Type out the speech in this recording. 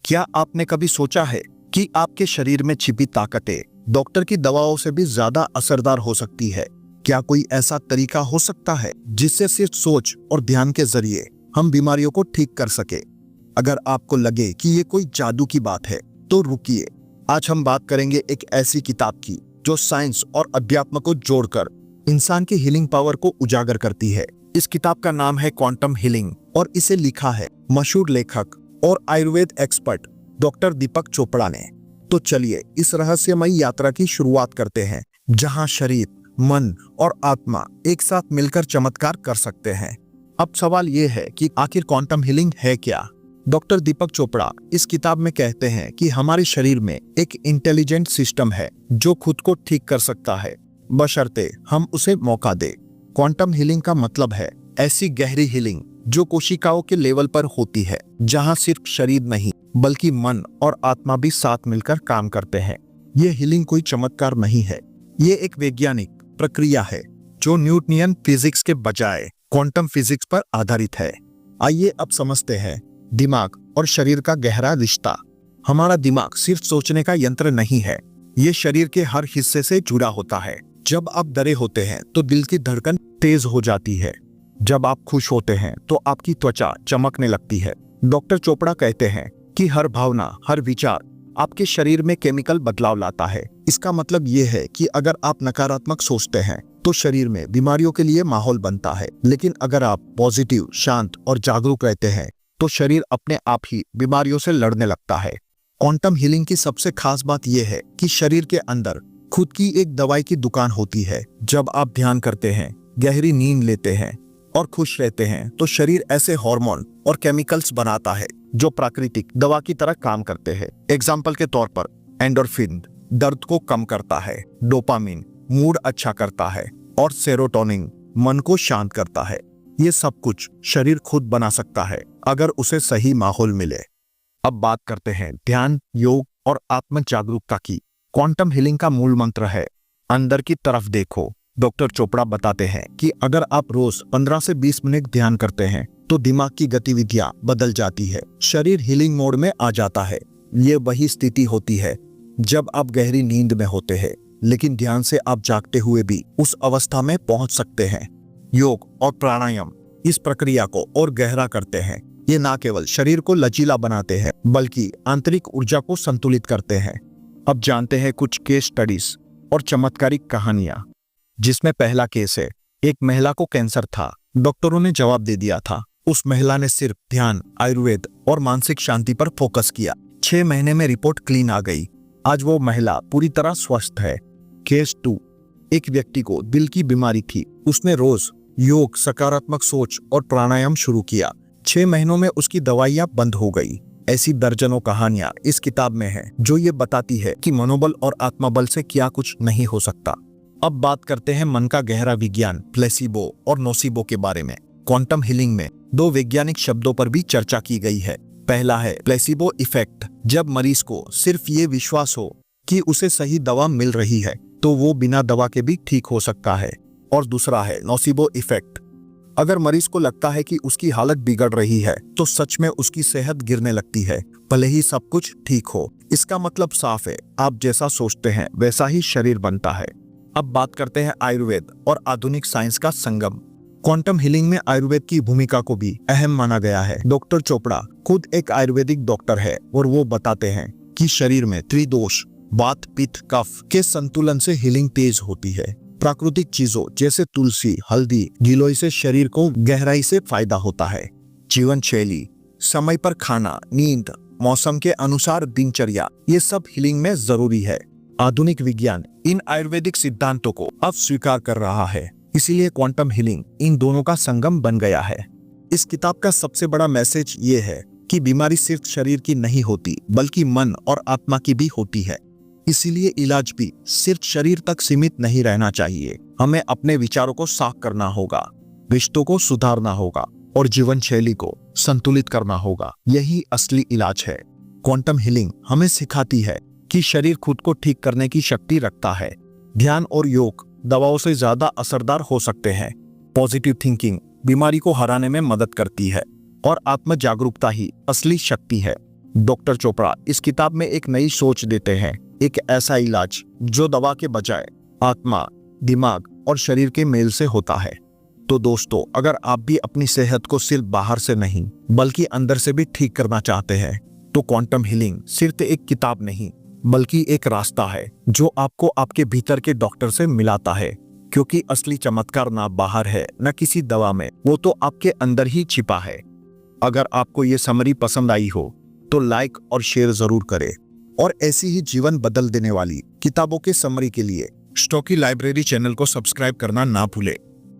क्या आपने कभी सोचा है कि आपके शरीर में छिपी ताकतें डॉक्टर की दवाओं से भी ज्यादा असरदार हो सकती है? क्या कोई ऐसा तरीका हो सकता है जिससे सिर्फ सोच और ध्यान के जरिए हम बीमारियों को ठीक कर सके? अगर आपको लगे कि ये कोई जादू की बात है तो रुकिए। आज हम बात करेंगे एक ऐसी किताब की जो साइंस और अध्यात्म को जोड़कर इंसान की हीलिंग पावर को उजागर करती है। इस किताब का नाम है क्वांटम हीलिंग और इसे लिखा है मशहूर लेखक और आयुर्वेद एक्सपर्ट डॉक्टर दीपक चोपड़ा ने। तो चलिए इस रहस्यमयी यात्रा की शुरुआत करते हैं, जहां शरीर, मन और आत्मा एक साथ मिलकर चमत्कार कर सकते हैं। अब सवाल यह है कि आखिर क्वांटम हीलिंग है क्या? डॉक्टर दीपक चोपड़ा इस किताब में कहते हैं कि हमारे शरीर में एक इंटेलिजेंट सिस्टम है जो खुद को ठीक कर सकता है, बशर्ते हम उसे मौका दें। क्वांटम हीलिंग का मतलब है ऐसी गहरी हीलिंग जो कोशिकाओं के लेवल पर होती है, जहां सिर्फ शरीर नहीं बल्कि मन और आत्मा भी साथ मिलकर काम करते हैं। ये हीलिंग कोई चमत्कार नहीं है, ये एक वैज्ञानिक प्रक्रिया है जो न्यूटनियन फिजिक्स के बजाय क्वांटम फिजिक्स पर आधारित है। आइए अब समझते हैं दिमाग और शरीर का गहरा रिश्ता। हमारा दिमाग सिर्फ सोचने का यंत्र नहीं है, ये शरीर के हर हिस्से से जुड़ा होता है। जब आप डरे होते हैं तो दिल की धड़कन तेज हो जाती है। जब आप खुश होते हैं तो आपकी त्वचा चमकने लगती है। डॉक्टर चोपड़ा कहते हैं कि हर भावना, हर विचार आपके शरीर में केमिकल बदलाव लाता है। इसका मतलब ये है कि अगर आप नकारात्मक सोचते हैं तो शरीर में बीमारियों के लिए माहौल बनता है, लेकिन अगर आप पॉजिटिव, शांत और जागरूक रहते हैं तो शरीर अपने आप ही बीमारियों से लड़ने लगता है। क्वांटम हीलिंग की सबसे खास बात यह है कि शरीर के अंदर खुद की एक दवाई की दुकान होती है। जब आप ध्यान करते हैं, गहरी नींद लेते हैं और खुश रहते हैं तो शरीर ऐसे हार्मोन और केमिकल्स बनाता है जो प्राकृतिक दवा की तरह काम करते हैं। एग्जाम्पल के तौर पर एंडोर्फिन दर्द को कम करता है, डोपामिन मूड अच्छा करता है और सेरोटोनिन मन को शांत करता है। ये सब कुछ शरीर खुद बना सकता है अगर उसे सही माहौल मिले। अब बात करते हैं ध्यान, योग और आत्म जागरूकता की। क्वांटम हीलिंग का मूल मंत्र है अंदर की तरफ देखो। डॉक्टर चोपड़ा बताते हैं कि अगर आप रोज 15 से 20 मिनट ध्यान करते हैं तो दिमाग की गतिविधियां बदल जाती है, शरीर हीलिंग मोड में आ जाता है। ये वही स्थिति होती है जब आप गहरी नींद में होते हैं, लेकिन ध्यान से आप जागते हुए भी उस अवस्था में पहुंच सकते हैं। योग और प्राणायाम इस प्रक्रिया को और गहरा करते हैं। ये न केवल शरीर को लचीला बनाते हैं बल्कि आंतरिक ऊर्जा को संतुलित करते हैं। अब जानते हैं कुछ केस स्टडीज और चमत्कारिक कहानियां, जिसमें पहला केस है एक महिला को कैंसर था। डॉक्टरों ने जवाब दे दिया था। उस महिला ने सिर्फ ध्यान, आयुर्वेद और मानसिक शांति पर फोकस किया। 6 महीने में रिपोर्ट क्लीन आ गई। आज वो महिला पूरी तरह स्वस्थ है। केस 2, एक व्यक्ति को दिल की बीमारी थी। उसने रोज योग, सकारात्मक सोच और प्राणायाम शुरू किया। 6 महीनों में उसकी दवाइयां बंद हो गई। ऐसी दर्जनों कहानियां इस किताब में है जो ये बताती है कि मनोबल और आत्मबल से क्या कुछ नहीं हो सकता। अब बात करते हैं मन का गहरा विज्ञान, प्लेसिबो और नोसिबो के बारे में। क्वांटम हीलिंग में 2 वैज्ञानिक शब्दों पर भी चर्चा की गई है। पहला है प्लेसिबो इफेक्ट, जब मरीज को सिर्फ ये विश्वास हो कि उसे सही दवा मिल रही है तो वो बिना दवा के भी ठीक हो सकता है। और दूसरा है नोसिबो इफेक्ट, अगर मरीज को लगता है कि उसकी हालत बिगड़ रही है तो सच में उसकी सेहत गिरने लगती है, भले ही सब कुछ ठीक हो। इसका मतलब साफ है, आप जैसा सोचते हैं वैसा ही शरीर बनता है। अब बात करते हैं आयुर्वेद और आधुनिक साइंस का संगम। क्वांटम हीलिंग में आयुर्वेद की भूमिका को भी अहम माना गया है। डॉक्टर चोपड़ा खुद एक आयुर्वेदिक डॉक्टर है और वो बताते हैं कि शरीर में त्रिदोष, वात, पित्त, कफ के संतुलन से हीलिंग तेज होती है। प्राकृतिक चीजों जैसे तुलसी, हल्दी, गिलोय से शरीर को गहराई से फायदा होता है। जीवन शैली, समय पर खाना, नींद, मौसम के अनुसार दिनचर्या, ये सब हीलिंग में जरूरी है। आधुनिक विज्ञान इन आयुर्वेदिक सिद्धांतों को अब स्वीकार कर रहा है, इसीलिए क्वांटम हीलिंग इन दोनों का संगम बन गया है। इस किताब का सबसे बड़ा मैसेज ये है कि बीमारी सिर्फ शरीर की नहीं होती बल्कि मन और आत्मा की भी होती है। इसीलिए इलाज भी सिर्फ शरीर तक सीमित नहीं रहना चाहिए। हमें अपने विचारों को साफ करना होगा, रिश्तों को सुधारना होगा और जीवन शैली को संतुलित करना होगा। यही असली इलाज है। क्वांटम हीलिंग हमें सिखाती है कि शरीर खुद को ठीक करने की शक्ति रखता है। ध्यान और योग दवाओं से ज्यादा असरदार हो सकते हैं। पॉजिटिव थिंकिंग बीमारी को हराने में मदद करती है और आत्म जागरूकता ही असली शक्ति है। डॉक्टर चोपड़ा इस किताब में एक नई सोच देते हैं, एक ऐसा इलाज जो दवा के बजाय आत्मा, दिमाग और शरीर के मेल से होता है। तो दोस्तों, अगर आप भी अपनी सेहत को सिर्फ बाहर से नहीं बल्कि अंदर से भी ठीक करना चाहते हैं तो क्वांटम हीलिंग सिर्फ एक किताब नहीं बल्कि एक रास्ता है जो आपको आपके भीतर के डॉक्टर से मिलाता है। क्योंकि असली चमत्कार ना बाहर है न किसी दवा में, वो तो आपके अंदर ही छिपा है। अगर आपको ये समरी पसंद आई हो तो लाइक और शेयर जरूर करें और ऐसी ही जीवन बदल देने वाली किताबों के समरी के लिए स्टॉकी लाइब्रेरी चैनल को सब्सक्राइब करना ना भूलें।